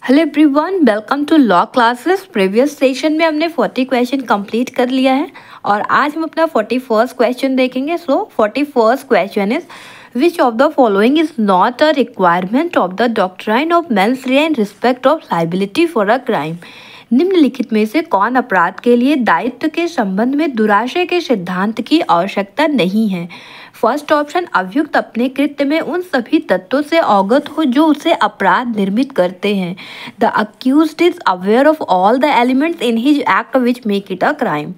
Hello everyone, welcome to law classes. Previous session में हमने 40 question complete कर लिया है और आज हम अपना 41st क्वेश्चन देखेंगे। So 41st question is which of the following is not a requirement of the doctrine of mens rea in respect of liability for a crime. निम्नलिखित में से कौन अपराध के लिए दायित्व के संबंध में दुराशय के सिद्धांत की आवश्यकता नहीं है। फर्स्ट ऑप्शन, अभियुक्त अपने कृत्य में उन सभी तत्वों से अवगत हो जो उसे अपराध निर्मित करते हैं। The accused is aware of all the elements in his act which make it a crime.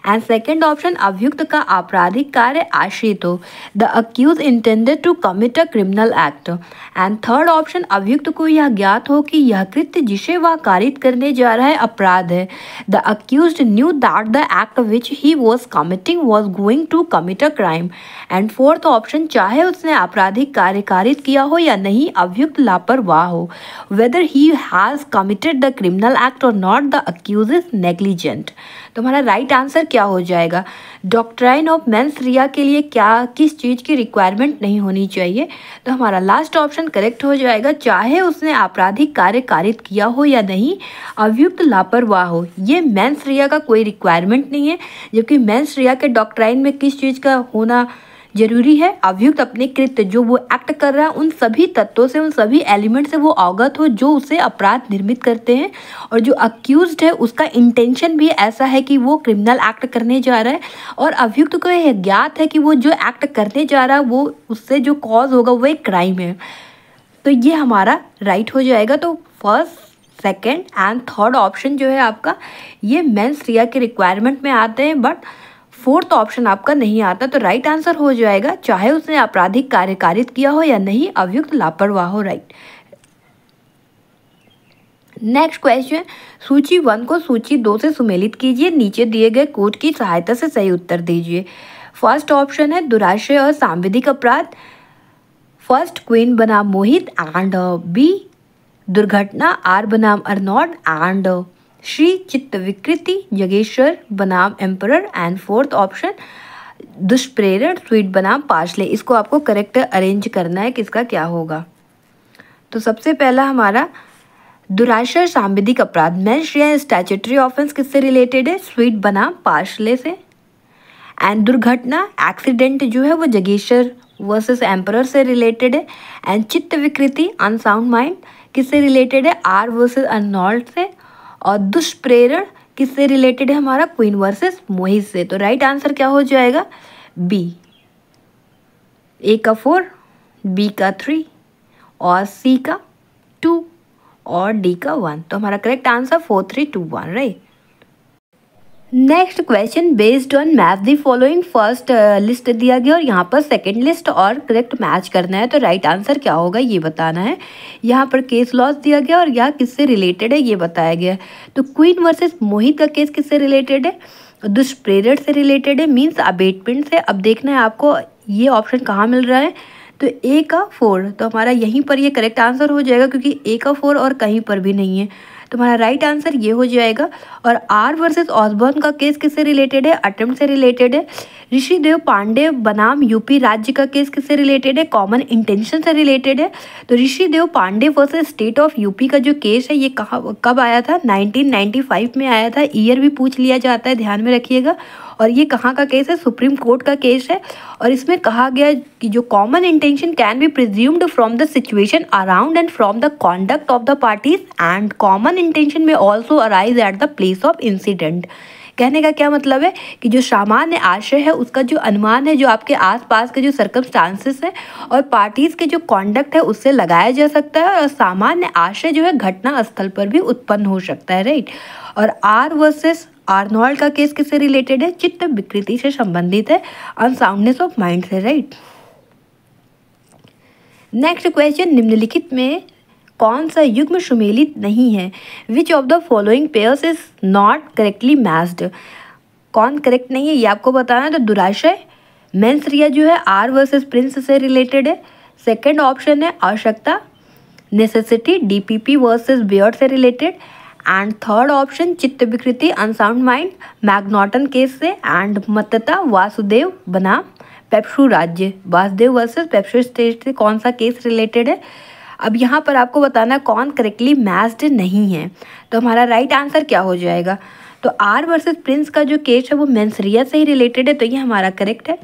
And second option, अभियुक्त का आपराधिक कार्य आश्रित हो। The accused intended to commit a criminal act. And third option, अभियुक्त को यह ज्ञात हो कि यह कृत्य जिसे वह कारित करने जा रहा है अपराध है। The accused knew that the act which he was committing was going to commit a crime. And fourth option, चाहे उसने आपराधिक कार्य कारित किया हो या नहीं, अभियुक्त लापरवाह हो। Whether he has committed the criminal act or not, the accused is negligent. तो हमारा राइट आंसर क्या हो जाएगा? डॉक्ट्राइन ऑफ मेंस रिया के लिए किस चीज़ की रिक्वायरमेंट नहीं होनी चाहिए? तो हमारा लास्ट ऑप्शन करेक्ट हो जाएगा, चाहे उसने आपराधिक कार्य कारित किया हो या नहीं, अभियुक्त लापरवाह हो। ये मेंस रिया का कोई रिक्वायरमेंट नहीं है, जबकि मेंस रिया के डॉक्ट्राइन में किस चीज़ का होना जरूरी है? अभियुक्त अपने कृत्य जो वो एक्ट कर रहा है उन सभी तत्वों से, उन सभी एलिमेंट से वो अवगत हो जो उसे अपराध निर्मित करते हैं, और जो अक्यूज्ड है उसका इंटेंशन भी ऐसा है कि वो क्रिमिनल एक्ट करने जा रहा है, और अभियुक्त को यह ज्ञात है कि वो जो एक्ट करने जा रहा है वो उससे जो कॉज होगा वो एक क्राइम है। तो ये हमारा राइट हो जाएगा। तो first, second and third option जो है आपका, ये मेंस रिया के रिक्वायरमेंट में आते हैं, बट फोर्थ ऑप्शन आपका नहीं आता। तो राइट आंसर हो जाएगा, चाहे उसने आपराधिक कार्य कारित किया हो या नहीं, अभियुक्त लापरवाह हो। राइट। नेक्स्ट क्वेश्चन, सूची 1 को सूची 2 से सुमेलित कीजिए। नीचे दिए गए कोड की सहायता से सही उत्तर दीजिए। फर्स्ट ऑप्शन है दुराशय और सांविधिक अपराध। फर्स्ट, क्वीन बनाम मोहित। एंड बी, दुर्घटना। आर बनाम अर्नॉड। एंड श्री चित्त विकृति जगेश्वर बनाम एम्परर। एंड फोर्थ ऑप्शन, दुष्प्रेरण स्वीट बनाम पार्सले। इसको आपको करेक्ट अरेंज करना है, किसका क्या होगा। तो सबसे पहला हमारा दुराशय सांविधिक अपराध, मेंस रिया स्टैट्यूटरी ऑफेंस किससे रिलेटेड है? स्वीट बनाम पार्सले से। एंड दुर्घटना एक्सीडेंट जो है वो जगेश्वर वर्सेस एम्परर से रिलेटेड है। एंड चित्त विकृति अनसाउंड माइंड किससे रिलेटेड है? आर वर्सेस अर्नॉल्ड से। और दुष्प्रेरण किससे रिलेटेड है? हमारा क्वीन वर्सेस मोहित से। तो राइट आंसर क्या हो जाएगा? बी। ए का 4, बी का 3 और सी का 2 और डी का 1। तो हमारा correct answer 4, 3, 2, 1। Right. Next question, based on match the following. First list दिया गया और यहाँ पर सेकंड लिस्ट और करेक्ट मैच करना है। तो राइट आंसर क्या होगा ये बताना है। यहाँ पर केस लॉस दिया गया और यह किससे रिलेटेड है ये बताया गया। तो क्वीन वर्सेस मोहित का केस किससे रिलेटेड है? दुष्प्रेरण से रिलेटेड है, मीन्स अबेटमेंट से। अब देखना है आपको ये ऑप्शन कहाँ मिल रहा है। तो ए का 4, तो हमारा यहीं पर ये करेक्ट आंसर हो जाएगा, क्योंकि ए का 4 और कहीं पर भी नहीं है। तो हमारा राइट आंसर ये हो जाएगा। और आर वर्सेस ऑसबॉर्न का केस किससे रिलेटेड है? अटेम्प्ट से रिलेटेड है। ऋषिदेव पांडे बनाम यूपी राज्य का केस किससे रिलेटेड है? कॉमन इंटेंशन से रिलेटेड है। तो Rishidev Pandey versus state of UP का जो केस है ये कब आया था? 1995 में आया था। ईयर भी पूछ लिया जाता है, ध्यान में रखिएगा। और ये कहाँ का केस है? सुप्रीम कोर्ट का केस है। और इसमें कहा गया कि जो common intention can be presumed from the situation around and from the conduct of the parties, and common intention में also arise at the place of incident. कहने का क्या मतलब है कि जो सामान्य आशय है उसका जो अनुमान है, जो आपके आसपास के जो सर्कमस्टांसेस है और पार्टीज के जो कॉन्डक्ट है उससे लगाया जा सकता है, और सामान्य आशय जो है घटना स्थल पर भी उत्पन्न हो सकता है। राइट। और आर वर्सेस आर्नोल्ड का केस किससे रिलेटेड है? चित्त विकृति से संबंधित है, अनसाउंडनेस ऑफ माइंड से। राइट। नेक्स्ट क्वेश्चन, निम्नलिखित में कौन सा युग्म सुमेलित नहीं है? विच of the following pairs is not correctly matched. कौन करेक्ट नहीं है ये आपको बताना है। तो दुराशय मेंस रिया जो है आर वर्सेस प्रिंस से रिलेटेड है। सेकेंड ऑप्शन है आवश्यकता, नेसेसिटी डीपीपी वर्सेस बियर्ड से रिलेटेड। एंड थर्ड ऑप्शन चित्त विकृति अनसाउंड माइंड मैग्नॉटन केस से। एंड मतता वासुदेव बनाम पेप्सू राज्य, वासुदेव वर्सेस पेप्सू स्टेट से कौन सा केस रिलेटेड है? अब यहाँ पर आपको बताना कौन करेक्टली मैच्ड नहीं है। तो हमारा राइट आंसर क्या हो जाएगा? तो आर वर्सेस प्रिंस का जो केस है वो मेंसरिया से ही रिलेटेड है, तो ये हमारा करेक्ट है।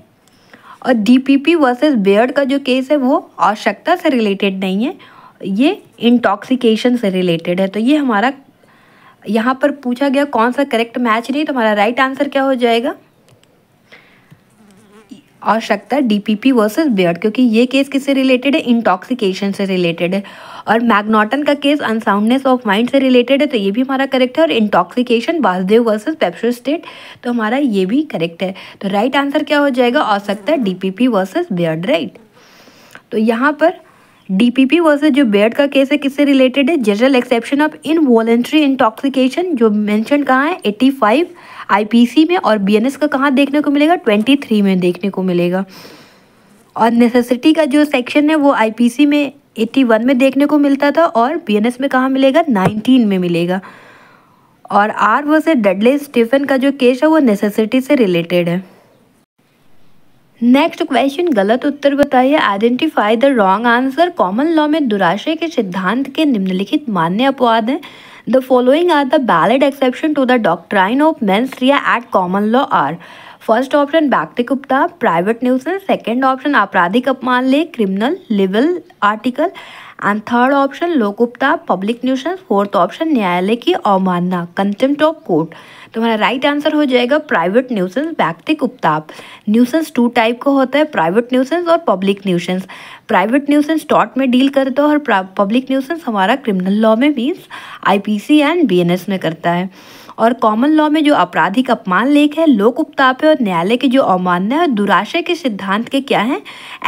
और डीपीपी वर्सेस बेयर्ड का जो केस है वो आवश्यकता से रिलेटेड नहीं है, ये इंटॉक्सिकेशन से रिलेटेड है। तो ये हमारा यहाँ पर पूछा गया कौन सा करेक्ट मैच नहीं, तो हमारा राइट आंसर क्या हो जाएगा? आवश्यकता डीपीपी वर्सेस बेयर्ड, क्योंकि ये केस किससे रिलेटेड है? इंटॉक्सिकेशन से रिलेटेड है। और मैग्नॉटन का केस अनसाउंडनेस ऑफ माइंड से रिलेटेड है, तो ये भी हमारा करेक्ट है। और इंटॉक्सिकेशन वासुदेव वर्सेस पेप्सो स्टेट, तो हमारा ये भी करेक्ट है। तो राइट आंसर क्या हो जाएगा? आवश्यकता डीपीपी वर्सेस बेयर्ड, राइट। तो यहाँ पर डीपीपी वर्सेस जो बेयर्ड का केस है किससे रिलेटेड है? General exception of involuntary intoxication, जो मेंशन कहाँ है? 85 आईपीसी में। और बीएनएस का कहाँ देखने को मिलेगा? 23 में देखने को मिलेगा। और नेसेसिटी का जो सेक्शन है वो आईपीसी में 81 में देखने को मिलता था, और बीएनएस में कहाँ मिलेगा? 19 में मिलेगा। और आर वर्सेस डडले स्टीफन का जो केस है वो नेसेसिटी से रिलेटेड है। नेक्स्ट क्वेश्चन, गलत उत्तर बताइए। Identify the wrong answer. Common law में दुराशय के सिद्धांत के निम्नलिखित मान्य अपवाद हैं। The following are the valid exception to the doctrine of mens rea at common law are. First option व्यक्तिगत उपद्रव, प्राइवेट न्यूसेंस। सेकंड ऑप्शन आपराधिक अपमान लेख, criminal libel article. And third option लोक उपद्रव, पब्लिक न्यूसेंस। फोर्थ ऑप्शन न्यायालय की अवमानना, कंटेम्प्ट ऑफ कोर्ट। तो हमारा राइट आंसर हो जाएगा प्राइवेट न्यूसेंस, व्यक्तिगत उपद्रव। न्यूसेंस 2 टाइप का होता है, प्राइवेट न्यूसेंस और public nuisance. Private nuisance tort में डील करता है, और पब्लिक न्यूसेंस हमारा क्रिमिनल लॉ में मीन्स आईपीसी एंड बीएनएस में करता है। और कॉमन लॉ में जो आपराधिक अपमान लेख है, लोक उपद्रव है, और न्यायालय की जो अवमानना है, दुराशय के सिद्धांत के क्या है?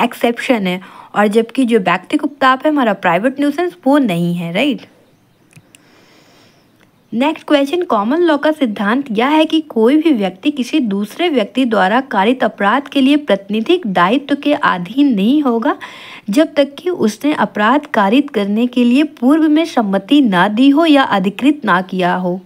एक्सेप्शन है। और जबकि जो व्यक्तिगत उपद्रव है हमारा प्राइवेट न्यूसेंस, वो नहीं है, right. Next question, common law का सिद्धांत यह है कि कोई भी व्यक्ति किसी दूसरे व्यक्ति द्वारा कारित अपराध के लिए प्रातिनिधिक दायित्व के अधीन नहीं होगा जब तक कि उसने अपराध कारित करने के लिए पूर्व में सम्मति ना दी हो या अधिकृत ना किया हो।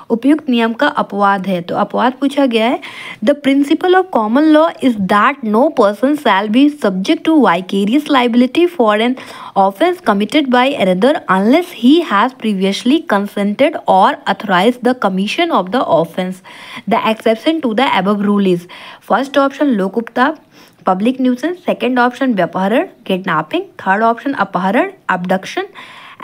उपयुक्त नियम का अपवाद है, तो अपवाद पूछा गया है। The principle of common law is that no person shall be subject to vicarious liability for an offense committed by another unless he has previously consented or authorized the commission of the offense. The exception to the above rule is first option लोक उपद्रव, public nuisance, second option व्यपहरण kidnapping, third option अपहरण abduction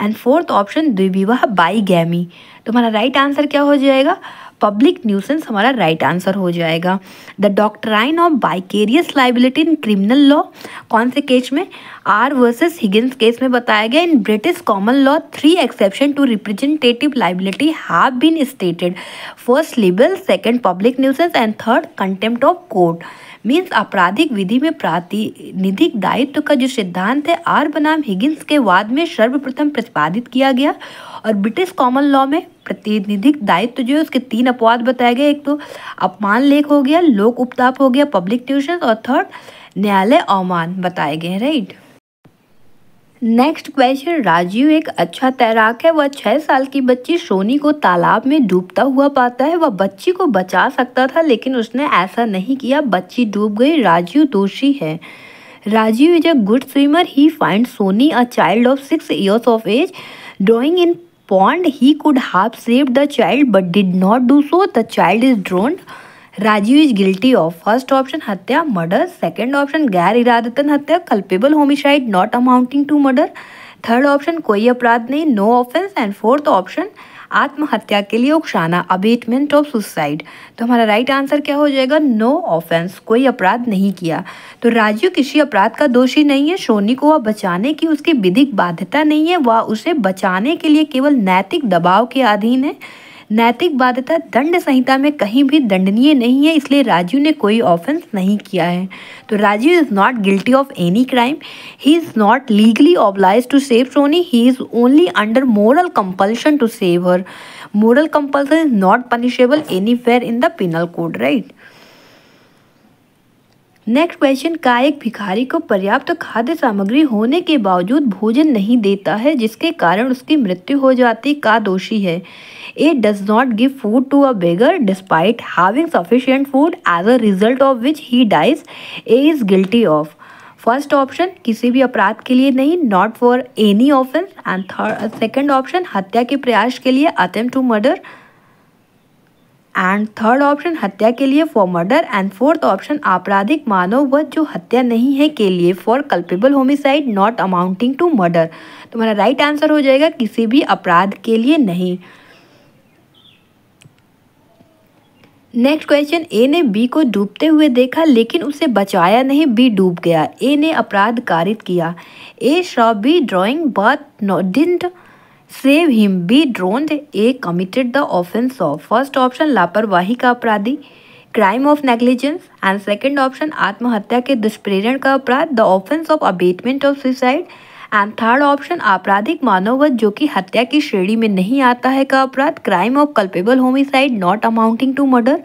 and fourth option द्विविवाह बाईगैमी। तो हमारा right answer क्या हो जाएगा? Public nuisance हमारा right answer हो जाएगा। The doctrine of vicarious liability in criminal law कौन से केस में? आर वर्सेस हिगिंस केस में बताया गया। In British common law 3 exception to representative liability have been stated. First libel, second public nuisance and third contempt of court. Means आपराधिक विधि में प्रातिनिधिक दायित्व का जो सिद्धांत है आर बनाम हिगिंस के वाद में सर्वप्रथम प्रतिपादित किया गया। और ब्रिटिश कॉमन लॉ में प्रातिनिधिक दायित्व जो है उसके 3 अपवाद बताए गए। एक तो अपमान लेख हो गया, लोक उपद्रव हो गया, पब्लिक न्यूसेंस, और थर्ड न्यायालय अवमान बताए गए, राइट। नेक्स्ट क्वेश्चन, राजीव एक अच्छा तैराक है। वह 6 साल की बच्ची सोनी को तालाब में डूबता हुआ पाता है। वह बच्ची को बचा सकता था लेकिन उसने ऐसा नहीं किया, बच्ची डूब गई, राजीव दोषी है। Rajiv is a good swimmer. He find Soni a child of 6 years of age drowning in pond. He could have saved the child but did not do so. The child is drowned. Rajiv is guilty of first option हत्या murder, second option गैर इरादतन हत्या culpable homicide not amounting to murder, third option कोई अपराध नहीं no offence, and fourth option आत्महत्या के लिए उकसाना अबेटमेंट ऑफ सुसाइड। तो हमारा राइट आंसर क्या हो जाएगा? नो ऑफेंस, कोई अपराध नहीं किया। तो राजीव किसी अपराध का दोषी नहीं है। सोनी को वह बचाने की उसकी विधिक बाध्यता नहीं है, वह उसे बचाने के लिए केवल नैतिक दबाव के अधीन है। नैतिक बाध्यता दंड संहिता में कहीं भी दंडनीय नहीं है, इसलिए राजीव ने कोई ऑफेंस नहीं किया है। तो Rajiv is not guilty of any crime. He is not legally oblige to save Soni. He is only under moral compulsion to save her. Moral compulsion is not punishable anywhere in the penal code, right. Next question, का एक भिखारी को पर्याप्त खाद्य सामग्री होने के बावजूद भोजन नहीं देता है जिसके कारण उसकी मृत्यु हो जाती, का दोषी है? A does not give food to a beggar despite having sufficient food, as a result of which he dies. A is guilty of first option किसी भी अपराध के लिए नहीं, not for any offence. And second option हत्या के प्रयास के लिए, attempt to murder. And third option हत्या के लिए, for murder. And fourth option आपराधिक मानव वध जो हत्या नहीं है के लिए, for culpable homicide not amounting to murder. तुम्हारा राइट आंसर हो जाएगा किसी भी अपराध के लिए नहीं। नेक्स्ट क्वेश्चन, ए ने बी को डूबते हुए देखा लेकिन उसे बचाया नहीं, बी डूब गया। ए ने अपराध कारित किया। A saw B drowning but didn't save him, B drowned. A committed the offence of. First option लापरवाही का अपराधी, crime of negligence. And second option आत्महत्या के दुष्प्रेरण का अपराध, the offence of abetment of suicide. And third option आपराधिक मानववध जो कि हत्या की श्रेणी में नहीं आता है का अपराध, crime of culpable homicide not amounting to murder.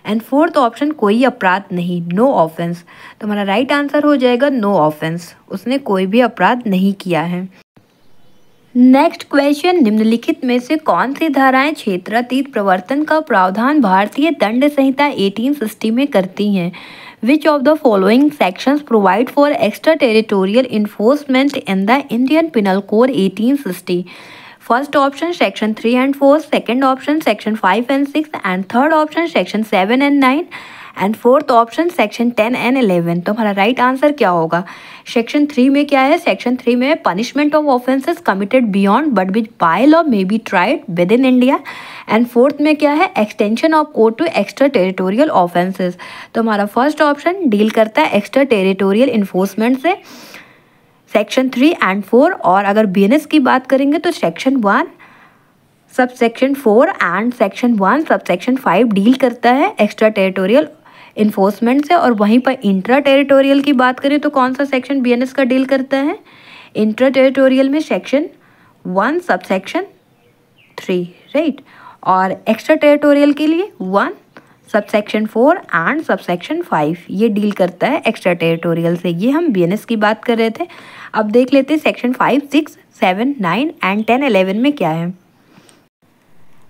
And fourth option कोई अपराध नहीं, नो ऑफेंस। तुम्हारा राइट आंसर हो जाएगा नो ऑफेंस, उसने कोई भी अपराध नहीं किया है। नेक्स्ट क्वेश्चन, निम्नलिखित में से कौन सी धाराएं क्षेत्रातीत प्रवर्तन का प्रावधान भारतीय दंड संहिता 1860 में करती हैं? Which of the following sections provide for extraterritorial enforcement in the Indian Penal Code 1860? First option section 3 and 4, second option section 5 and 6, and third option section 7 and 9, and fourth option section 10 and 11। तो हमारा right answer क्या होगा? Section 3 में क्या है? Section 3 में punishment of offences committed beyond but which by law may be tried within India. And fourth में क्या है? Extension of code to extra territorial offences. तो हमारा फर्स्ट ऑप्शन डील करता है एक्स्ट्रा टेरिटोरियल इन्फोर्समेंट से, section 3 and 4। और अगर बीएनएस की बात करेंगे तो section 1 sub section 4 and section 1 sub section 5 deal करता है एक्स्ट्रा टेरिटोरियल इन्फोर्समेंट से। और वहीं पर इंट्रा टेरिटोरियल की बात करें तो कौन सा सेक्शन बीएनएस का डील करता है? इंट्रा टेरिटोरियल में सेक्शन 1 सब सेक्शन 3, राइट। और एक्स्ट्रा टेरिटोरियल के लिए 1 sub section 4 and sub section 5 ये डील करता है एक्स्ट्रा टेरिटोरियल से। ये हम बीएनएस की बात कर रहे थे। अब देख लेते हैं सेक्शन 5, 6, 7, 9 एंड 10, 11 में क्या है।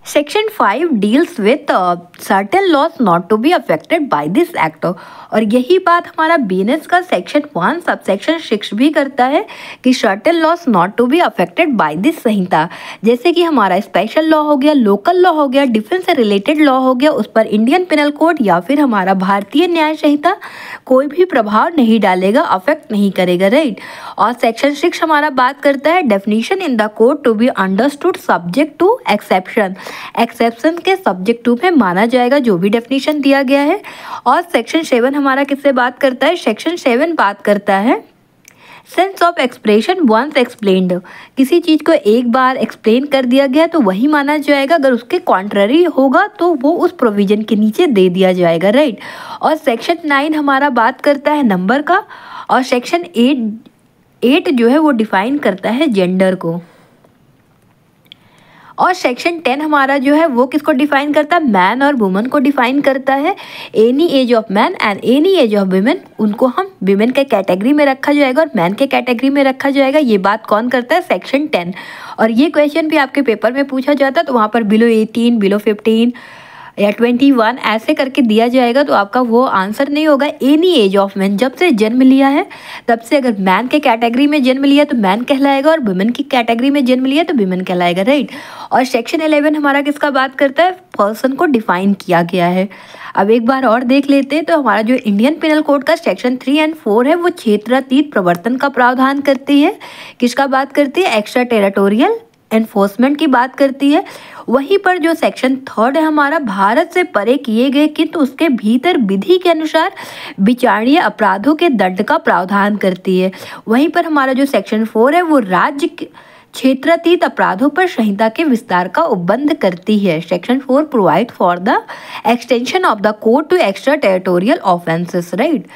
Section 5 deals with certain laws not to be affected by this act. और यही बात हमारा बीएनएस का सेक्शन 1 सब सेक्शन 6 भी करता है कि certain laws not to be affected by this Sanhita. जैसे कि हमारा स्पेशल लॉ हो गया, लोकल लॉ हो गया, डिफेंस से रिलेटेड लॉ हो गया, उस पर इंडियन पिनल कोड या फिर हमारा भारतीय न्याय संहिता कोई भी प्रभाव नहीं डालेगा, अफेक्ट नहीं करेगा, राइट। और सेक्शन 6 हमारा बात करता है definition in the code to be understood subject to exception. Exception के सब्जेक्ट टू में माना जाएगा जो भी डेफिनेशन दिया गया है। और सेक्शन 7 हमारा किससे बात करता है? सेक्शन 7 बात करता है sense of expression once explained. किसी चीज को एक बार एक्सप्लेन कर दिया गया तो वही माना जाएगा, अगर उसके कॉन्ट्ररी होगा तो वो उस प्रोविजन के नीचे दे दिया जाएगा, राइट। और सेक्शन 9 हमारा बात करता है नंबर का। और सेक्शन 8 जो है वो डिफाइन करता है जेंडर को। और सेक्शन 10 हमारा जो है वो किसको डिफाइन करता है? मैन और वुमन को डिफाइन करता है। Any as of man and any as of women, उनको हम विमेन के कैटेगरी में रखा जाएगा और मैन के कैटेगरी में रखा जाएगा। ये बात कौन करता है? सेक्शन 10। और ये क्वेश्चन भी आपके पेपर में पूछा जाता है तो वहाँ पर बिलो 18, बिलो 15 या 21 ऐसे करके दिया जाएगा, तो आपका वो आंसर नहीं होगा। एनी एज ऑफ मैन, जब से जन्म लिया है तब से, अगर मैन के कैटेगरी में जन्म लिया तो मैन कहलाएगा और वुमेन की कैटेगरी में जन्म लिया तो वुमेन कहलाएगा, राइट। और सेक्शन 11 हमारा किसका बात करता है? पर्सन को डिफाइन किया गया है। अब एक बार और देख लेते हैं तो हमारा जो इंडियन पिनल कोड का सेक्शन 3 एंड 4 है वो क्षेत्रातीत प्रवर्तन का प्रावधान करती है। किसका बात करती है? एक्स्ट्रा टेरिटोरियल एनफोर्समेंट की बात करती है। वहीं पर जो सेक्शन 3 है हमारा भारत से परे किए गए किंतु उसके भीतर विधि के अनुसार विचारणीय अपराधों के दंड का प्रावधान करती है। वहीं पर हमारा जो सेक्शन 4 है वो राज्य क्षेत्रातीत अपराधों पर संहिता के विस्तार का उपबंध करती है। Section 4 provide for the extension of the code to extra territorial offences, right.